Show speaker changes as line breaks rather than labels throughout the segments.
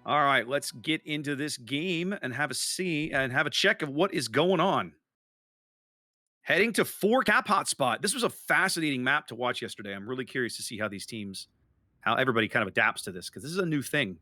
All right, let's get into this game and have a see and have a check of what is going on. Heading to 4 cap hotspot. This was a fascinating map to watch yesterday. I'm really curious to see how these teams, how everybody kind of adapts to this because this is a new thing.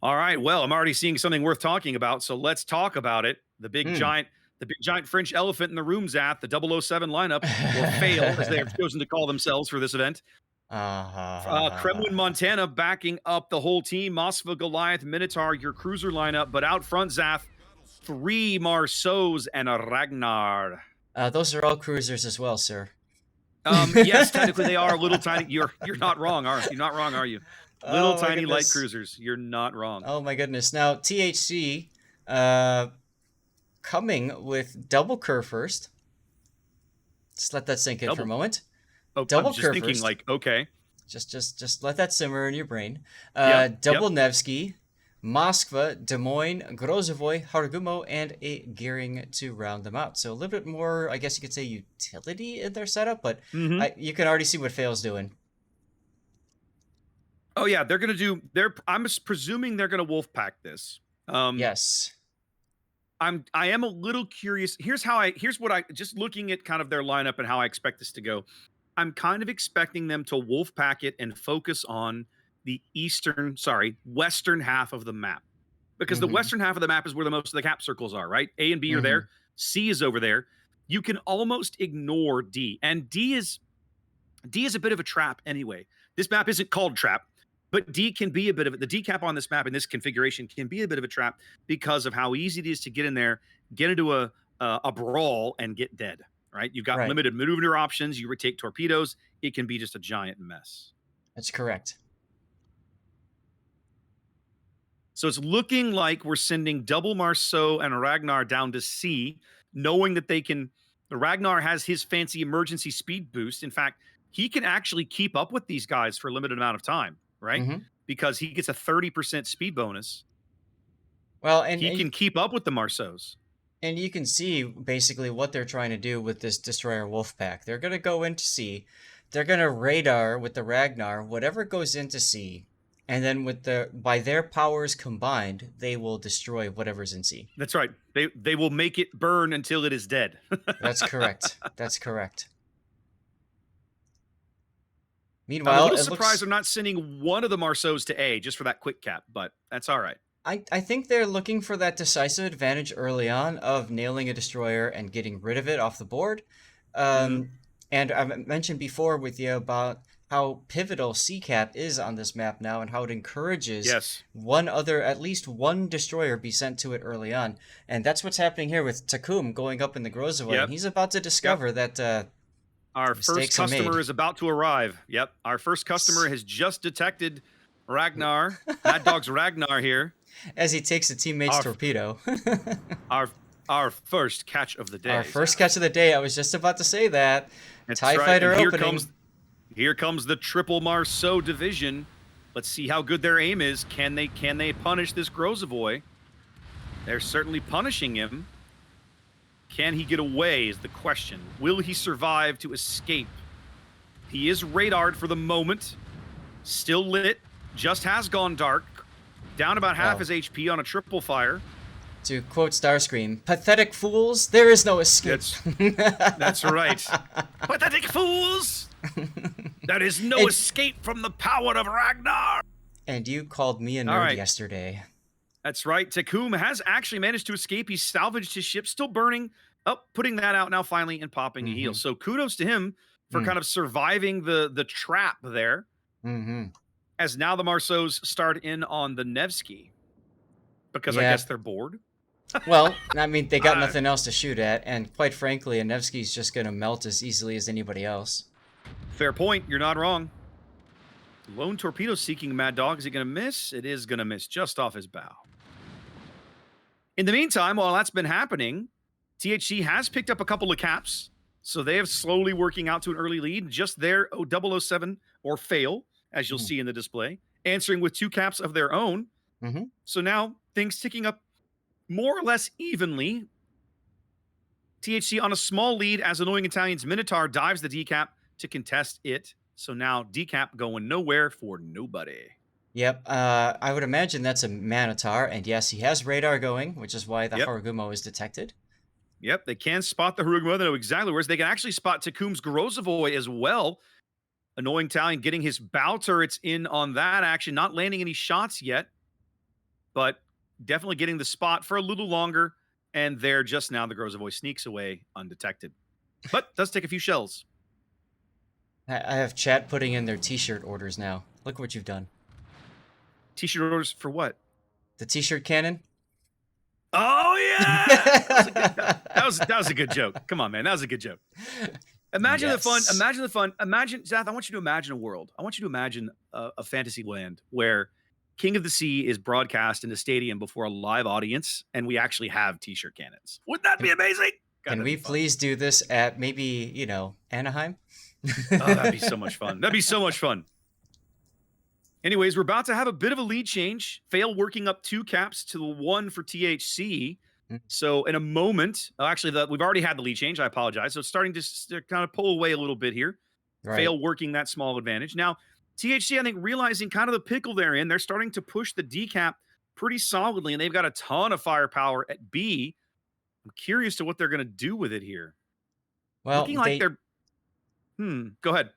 All right, well, I'm already seeing something worth talking about, so let's talk about it.
Mm.
The big giant French elephant in the room, Zath, the 007 lineup, or fail as they have chosen to call themselves for this event. Kremlin,
Uh-huh.
Montana backing up the whole team. Moskva, Goliath, Minotaur, your cruiser lineup. But out front, Zath, 3 Marceaus and a Ragnar.
Those are all cruisers as well, sir.
Yes, technically they are little tiny. You're not wrong, are you? Not wrong, are you? Little
Oh my
tiny light
goodness.
cruisers. You're not wrong.
Oh my goodness. Now, THC uh, coming with double curve first. Just let that sink in for a
Double.
moment.
Oh, I'm
Double
just
curve
thinking
first.
like, okay.
Just let that simmer in your brain.
Yep. Yep.
Double Nevsky, Moskva, Des Moines, Grozovoy, Hargumo, and a Gearing to round them out. So a little bit more, I guess you could say, utility in their setup, but
Mm-hmm.
you can already see what Fail's doing.
Oh yeah, they're gonna do. I'm presuming they're gonna wolf pack this. Um,
Yes.
I am a little curious. Here's what I just looking at kind of their lineup and how I expect this to go. I'm kind of expecting them to wolf pack it and focus on the western half of the map. Because the
Mm-hmm.
western half of the map is where the most of the cap circles are, right? A and B are
Mm-hmm.
there, C is over there. You can almost ignore D. And D is a bit of a trap anyway. This map isn't called trap, but D can be a bit of it. The D cap on this map in this configuration can be a bit of a trap because of how easy it is to get in there, get into a brawl, and get dead. Right? You've got
Right.
limited maneuver options. You take torpedoes. It can be just a giant mess.
That's correct.
So it's looking like we're sending double Marceau and Ragnar down to C, knowing that they can. Ragnar has his fancy emergency speed boost. In fact, he can actually keep up with these guys for a limited amount of time, right?
Mm-hmm.
Because he gets a 30% speed bonus.
Well,
He can keep up with the Marceaus.
and you can see basically what they're trying to do with this Destroyer Wolfpack. They're going to go into sea. They're going to radar with the Ragnar whatever goes into sea. And then by their powers combined, they will destroy whatever's in sea.
That's right. They will make it burn until it is dead.
That's correct. That's correct.
I'm a
Meanwhile,
little
it
surprised
looks
they're not sending one of the Marceaus to A just for that quick cap, but that's all right.
I think they're looking for that decisive advantage early on of nailing a destroyer and getting rid of it off the board.
Mm-hmm.
And I've mentioned before with you about how pivotal CCAP is on this map now and how it encourages
Yes.
at least one destroyer be sent to it early on. And that's what's happening here with Takum going up in the Grozovoy. And
Yep.
he's about to
Yep.
discover that
Our first
mistakes are
customer
made.
is about to arrive. Yep. Our first customer has just detected Ragnar. Mad Dog's Ragnar here.
As he takes a teammate's
Our
torpedo.
our our first catch of the
Our
day.
first
Zaf.
catch of the day. I was just about to say that.
That's
TIE
right. And
fighter opening.
here comes the triple Marceau division. Let's see how good their aim is. Can they punish this Grozovoy? They're certainly punishing him. Can he get away is the question. Will he survive to escape? He is radared for the moment. Still lit. Just has gone dark. Down about half
Well,
his HP on a triple fire.
to quote Starscream, pathetic fools, there is no escape.
That's right. Pathetic fools! There is no
and,
escape from the power of Ragnar!
and you called me a
All
nerd
right.
yesterday.
That's right. Takum has actually managed to escape. He's salvaged his ship, still burning. Oh, putting that out now finally and popping a heal.
Mm-hmm.
So kudos to him for kind of surviving the trap there.
Mm-hmm.
As now the Marceaus start in on the Nevsky. Because I
Yeah.
guess they're bored.
Well, I mean, they got
Uh,
nothing else to shoot at, and quite frankly, Nevsky's just going to melt as easily as anybody else.
Fair point. You're not wrong. Lone torpedo seeking Mad Dog. Is he going to miss? It is going to miss just off his bow. In the meantime, while that's been happening, THC has picked up a couple of caps. So they have slowly working out to an early lead. Just their 007 or fail, as you'll see in the display, answering with 2 caps of their own.
Mm-hmm.
So now things ticking up more or less evenly. THC on a small lead as Annoying Italian's Minotaur dives the decap to contest it. So now decap going nowhere for nobody.
Yep. I would imagine that's a Manitar, and yes, he has radar going, which is why the
Yep.
Harugumo is detected.
Yep. They can spot the Harugamo. They know exactly where. They can actually spot Takum's Grozovoy as well. Annoying Italian getting his bow turrets in on that action, not landing any shots yet, but definitely getting the spot for a little longer. And there just now the Grozovoy sneaks away undetected. But does take a few shells.
I have chat putting in their T-shirt orders now. Look what you've done.
T-shirt orders for what?
The T-shirt cannon.
Oh yeah, that was a good joke. Come on, man, that was a good joke. Imagine the fun.
Yes.
Imagine the fun. Imagine, Zath. I want you to imagine a world. I want you to imagine a fantasy land where King of the Sea is broadcast in a stadium before a live audience, and we actually have T-shirt cannons. Wouldn't that be amazing? God,
Can
that'd
we
be fun.
please do this at maybe, Anaheim?
Oh, that'd be so much fun. That'd be so much fun. Anyways, we're about to have a bit of a lead change. Fail working up 2 caps to the 1 for THC.
Mm.
So in a moment, actually, we've already had the lead change. I apologize. So it's starting to kind of pull away a little bit here.
Right.
Fail working that small advantage. Now, THC, I think, realizing kind of the pickle they're in, they're starting to push the decap pretty solidly, and they've got a ton of firepower at B. I'm curious to what they're going to do with it here.
Well,
Looking like they're... Go ahead.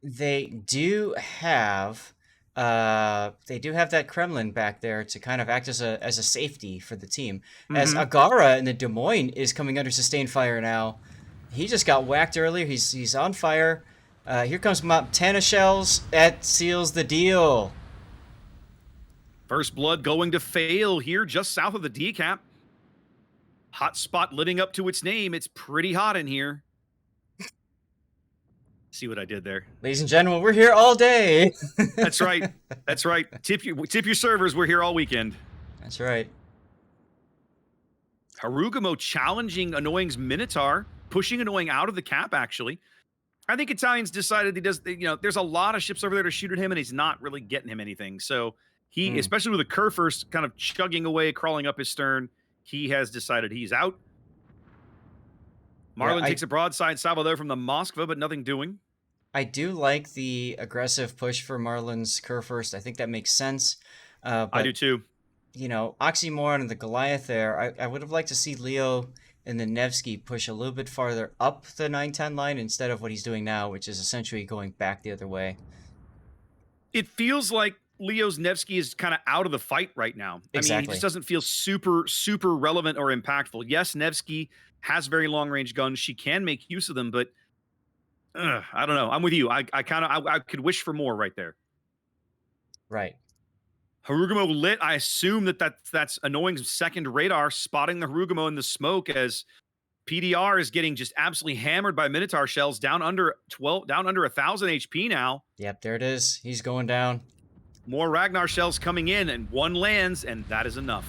they do have that Kremlin back there to kind of act as a safety for the team. As Agara in the Des Moines is coming under sustained fire now. He just got whacked earlier. He's on fire. Here comes Montana shells. That seals the deal.
First blood going to Fail here just south of the decap. Hot spot living up to its name. It's pretty hot in here. See what I did there?
Ladies and gentlemen, we're here all day.
That's right. That's right. Tip your servers. We're here all weekend.
That's right.
Harugumo challenging Annoying's Minotaur, pushing Annoying out of the cap, actually. I think Italian's decided there's a lot of ships over there to shoot at him, and he's not really getting him anything. So he, especially with the Kerfurst kind of chugging away, crawling up his stern, he has decided he's out. Marlin takes a broadside salvo there from the Moskva, but nothing doing.
I do like the aggressive push for Marlin's Kerfurst. I think that makes sense. But,
I do too.
Oxymoron and the Goliath there, I would have liked to see Leo and the Nevsky push a little bit farther up the 9-10 line instead of what he's doing now, which is essentially going back the other way.
It feels like Leo's Nevsky is kind of out of the fight right now.
Exactly.
I mean, he just doesn't feel super, super relevant or impactful. Yes, Nevsky has very long-range guns. She can make use of them, but I don't know. I'm with you. I could wish for more right there.
Right.
Harugumo lit. I assume that's Annoying's second radar spotting the Harugumo in the smoke as PDR is getting just absolutely hammered by Minotaur shells down under 1,000 HP now.
Yep, there it is. He's going down.
More Ragnar shells coming in, and one lands, and that is enough.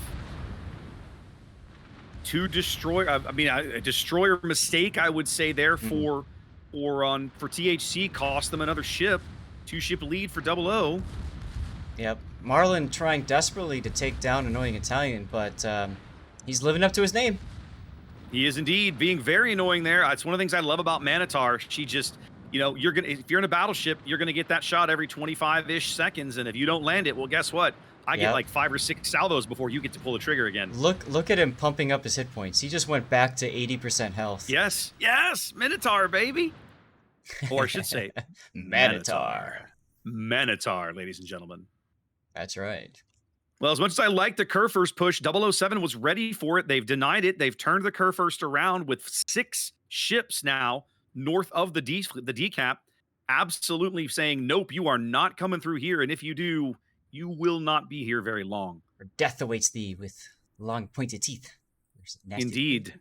To destroy, a destroyer mistake, I would say there for THC cost them another ship. 2-ship lead for 00.
Yep. Marlin trying desperately to take down Annoying Italian, but he's living up to his name.
He is indeed being very annoying there. It's one of the things I love about Manitar. She just, if you're in a battleship, you're gonna get that shot every 25-ish seconds, and if you don't land it, well, guess what? I get like 5 or 6 salvos before you get to pull the trigger again.
Look at him pumping up his hit points. He just went back to 80% health.
Yes, Minotaur, baby. Or I should say,
Manitar.
Manitar, ladies and gentlemen.
That's right.
Well, as much as I like the Kerfurst push, 007 was ready for it. They've denied it. They've turned the Kerfurst around with 6 ships now north of the decap, absolutely saying, nope, you are not coming through here. And if you do, you will not be here very long.
Or death awaits thee with long pointed teeth.
Indeed.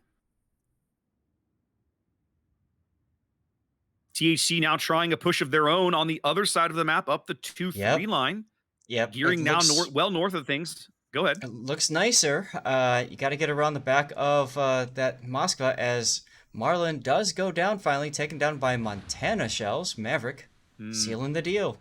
THC now trying a push of their own on the other side of the map up the 2-3 line.
Yep.
Gearing now north of things. Go ahead.
It looks nicer. You got to get around the back of that Moskva as Marlin does go down finally, taken down by Montana shells. Maverick sealing the deal.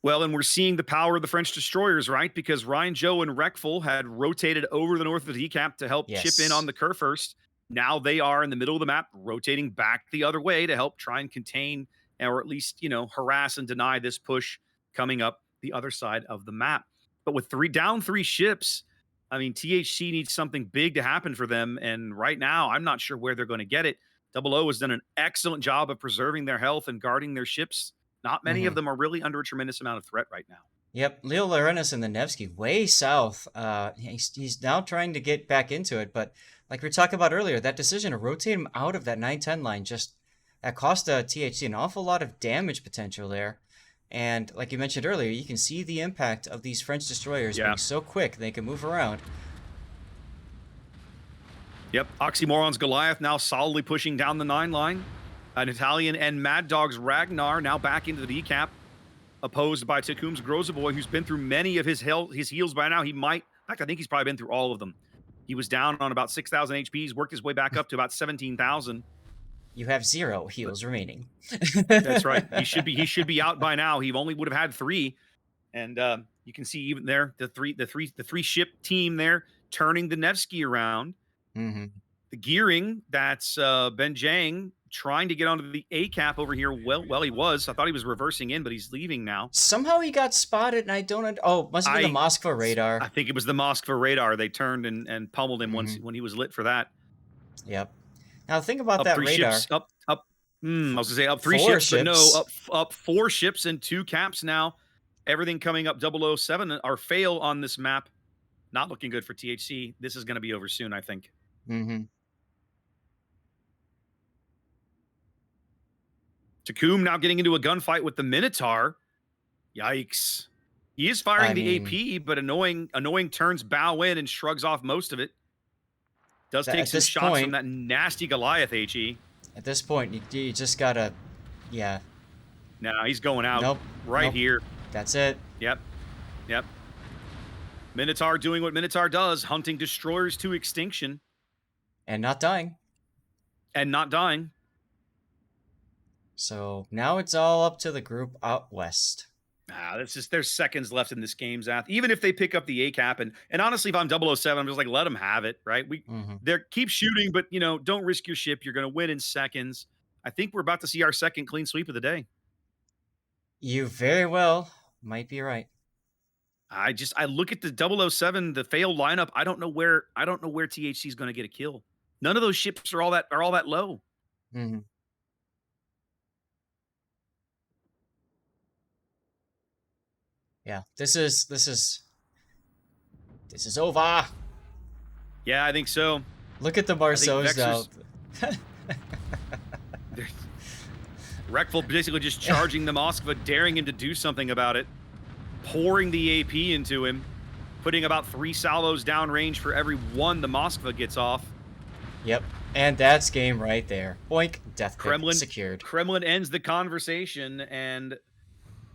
Well, and we're seeing the power of the French destroyers, right? Because Ryan, Joe, and Wreckful had rotated over the north of the decap to help chip in on the Kerfurst. Now they are in the middle of the map, rotating back the other way to help try and contain or at least, harass and deny this push coming up the other side of the map. But with three ships, I mean, THC needs something big to happen for them. And right now, I'm not sure where they're going to get it. Double O has done an excellent job of preserving their health and guarding their ships. Not many of
Mm-hmm.
them are really under a tremendous amount of threat right now.
Yep, Leo Larenas and the Nevsky way south. He's now trying to get back into it, but like we were talking about earlier, that decision to rotate him out of that 910 line just that cost THC an awful lot of damage potential there. And like you mentioned earlier, you can see the impact of these French destroyers being so quick they can move around.
Yep, Oxymoron's Goliath now solidly pushing down the 9 line. An Italian and Mad Dog's Ragnar now back into the decap, opposed by Tecum's Grozovoy, who's been through many of his heals by now. He might, in fact, I think he's probably been through all of them. He was down on about 6,000 HP. He's worked his way back up to about 17,000.
You have 0 heals remaining.
That's right. He should be out by now. He only would have had 3, and you can see even there the three ship team there turning the Nevsky around.
Mm-hmm.
The gearing, that's Ben Jang trying to get onto the A cap over here. Well, he was. I thought he was reversing in, but he's leaving now.
Somehow he got spotted, and I don't. Oh, must have been the Moskva radar.
I think it was the Moskva radar. They turned and pummeled him when he was lit for that.
Yep. Now think about that radar.
Ships, up. I was gonna say up 3 ships, but no, up 4 ships and 2 caps now. Everything coming up 007 or fail on this map. Not looking good for THC. This is going to be over soon, I think.
Mm-hmm.
Tecum now getting into a gunfight with the Minotaur. Yikes. He is firing the AP, but annoying turns bow in and shrugs off most of it. Does take some shots from that nasty Goliath, HE.
At this point, you just gotta, yeah.
No, he's going out here.
That's it.
Yep. Minotaur doing what Minotaur does, hunting destroyers to extinction.
And not dying. So now it's all up to the group out west.
There's seconds left in this game, Zath. Even if they pick up the A cap, and honestly, if I'm 007, I'm just like, let them have it, right? They're keep shooting, but don't risk your ship. You're going to win in seconds. I think we're about to see our second clean sweep of the day.
You very well might be right.
I look at the 007, the failed lineup. I don't know where THC is going to get a kill. None of those ships are all that low.
Mm-hmm. Yeah, this is over.
Yeah, I think so.
Look at the Marceaus now.
Wreckful basically just charging the Moskva, daring him to do something about it, pouring the AP into him, putting about 3 salvos downrange for every 1 the Moskva gets off.
Yep, and that's game right there. Boink, death
Kremlin
secured.
Kremlin ends the conversation, and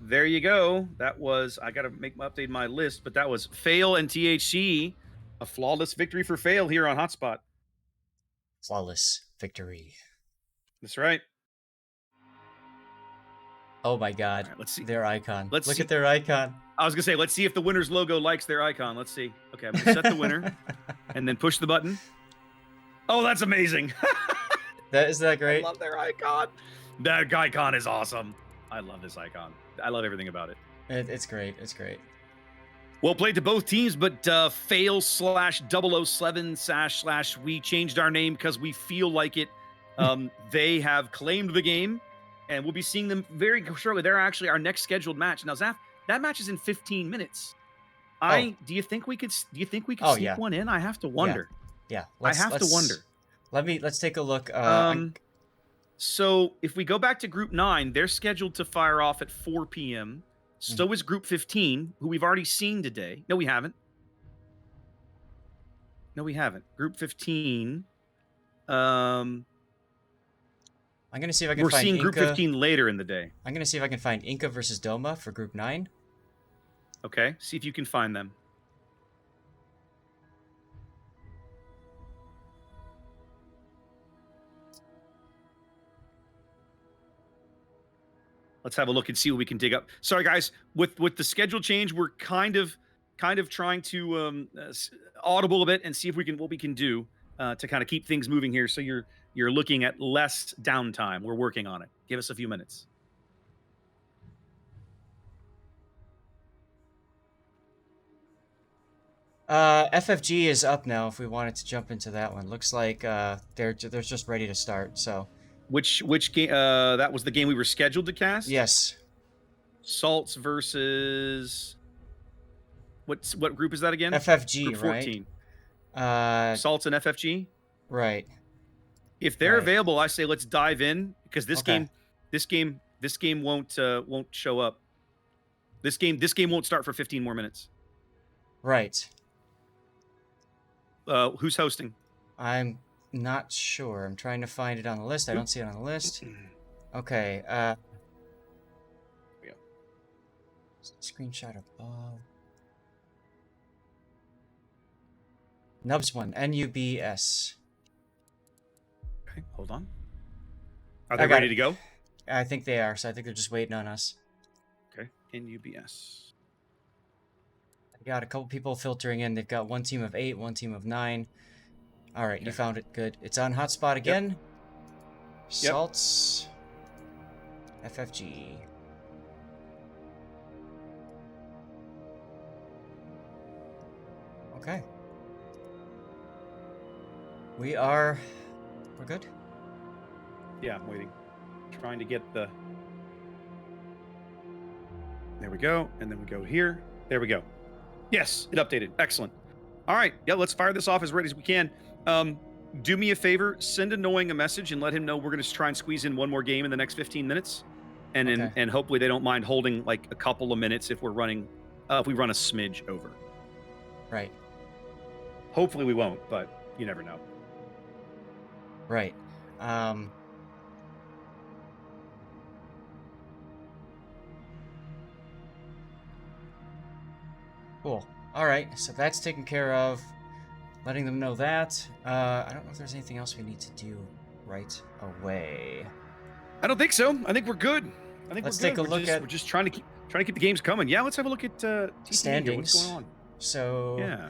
there you go. That was, I got to update my list, but that was Fail and THC. A flawless victory for Fail here on Hotspot.
Flawless victory.
That's right.
Oh my God.
Right, let's see
their icon.
Look
at their icon.
I was going to say, let's see if the winner's logo likes their icon. Let's see. Okay, I'm going to set the winner and then push the button. Oh, that's amazing.
Isn't that great?
I love their icon. That icon is awesome. I love this icon. I love everything about it.
It's great. It's great.
Well played to both teams, but fail/007/ we changed our name because we feel like it. They have claimed the game, and we'll be seeing them very shortly. They're actually our next scheduled match. Now, Zaf, that match is in 15 minutes. Do you think we could sneak one in? I have to wonder.
Yeah.
I have to wonder.
Let's take a look.
So if we go back to Group 9, they're scheduled to fire off at 4 p.m. So is Group 15, who we've already seen today. No, we haven't. Group 15.
I'm going to see if I can find
We're seeing Group 15 later in the day.
I'm going to see if I can find Inca versus Doma for Group 9.
Okay, see if you can find them. Let's have a look and see what we can dig up. Sorry, guys. With the schedule change, we're kind of trying to audible a bit and see if what we can do to kind of keep things moving here. So you're looking at less downtime. We're working on it. Give us a few minutes.
FFG is up now. If we wanted to jump into that one, looks like they're just ready to start. So
Which game? That was the game we were scheduled to cast.
yes,
Salts versus what group is that again?
FFG,
Group
right?
14.
Uh,
Salts and FFG.
right,
If they're
right.
available, I say let's dive in because
Okay.
this game won't show up. This game won't start for 15 more minutes.
Right.
Who's hosting?
I'm not sure. I'm trying to find it on the list. I don't see it on the list. Okay.
Yeah.
Screenshot above. Nubs one. NUBS.
Okay, hold on. Are
I
they
got
ready
it.
to go?
I think they are. So I think they're just waiting on us.
Okay, NUBS.
I got a couple people filtering in. They've got one team of 8, one team of 9. All right, you
Okay.
found it. Good. It's on hotspot again. Salts. FFG. Okay. We're good?
Yeah, I'm waiting. Trying to get the... There we go. And then we go here. There we go. Yes, it updated. Excellent. All right. Yeah, let's fire this off as ready as we can. Do me a favor. Send Annoying a message and let him know we're going to try and squeeze in one more game in the next 15 minutes. And
Okay.
and hopefully they don't mind holding like a couple of minutes if we're running... if we run a smidge over.
Right.
Hopefully we won't, but you never know.
Right. Cool. All right. So that's taken care of. Letting them know that. I don't know if there's anything else we need to do right away.
I don't think so. I think we're good. I think
Let's
we're
take
good.
a look at
we're just trying to keep the games coming. Yeah, let's have a look at TT here.
standings.
What's going on?
So
Yeah.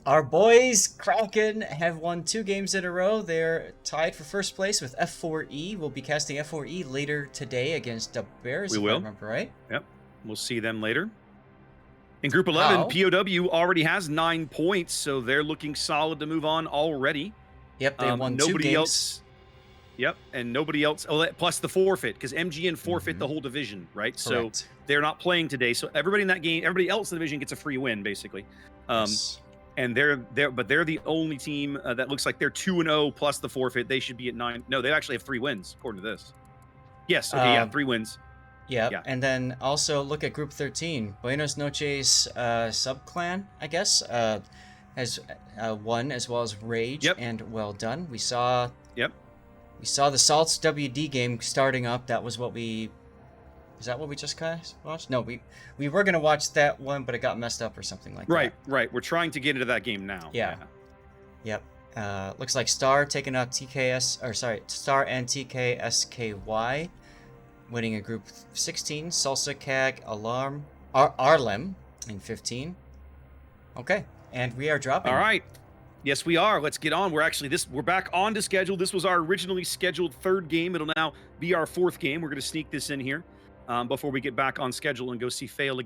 our boys Kraken have won 2 games in a row. They're tied for first place with F4E. We'll be casting F4E later today against the Bears.
We
if
will.
I remember right.
Yep. We'll see them later. In Group 11,
How?
POW already has 9 points, so they're looking solid to move on already.
Yep, they won 2
nobody
games.
else. Yep, and nobody else. Oh, plus the forfeit, because MGN forfeit the whole division, right?
Correct.
So they're not playing today. So everybody in that game, everybody else in the division gets a free win, basically.
Yes.
And they're the only team that looks like they're 2-0 plus the forfeit. They should be at 9. No, they actually have 3 wins according to this. Yes. Okay. Yeah, 3 wins.
Yeah, and then also look at Group 13. Buenos Noches Subclan, I guess, has won, as well as Rage and Well Done. We saw the Salts WD game starting up. That was what we... Is that what we just watched? No, we were going to watch that one, but it got messed up or something like that.
Right. We're trying to get into that game now.
Yeah. Yep. Looks like Star taking out Star and TKSKY. Winning a group 16, Salsa Cag, Arlem in 15. Okay, and we are dropping.
All right. Yes, we are. Let's get on. We're back on to schedule. This was our originally scheduled 3rd game. It'll now be our 4th game. We're going to sneak this in here before we get back on schedule and go see Fail again.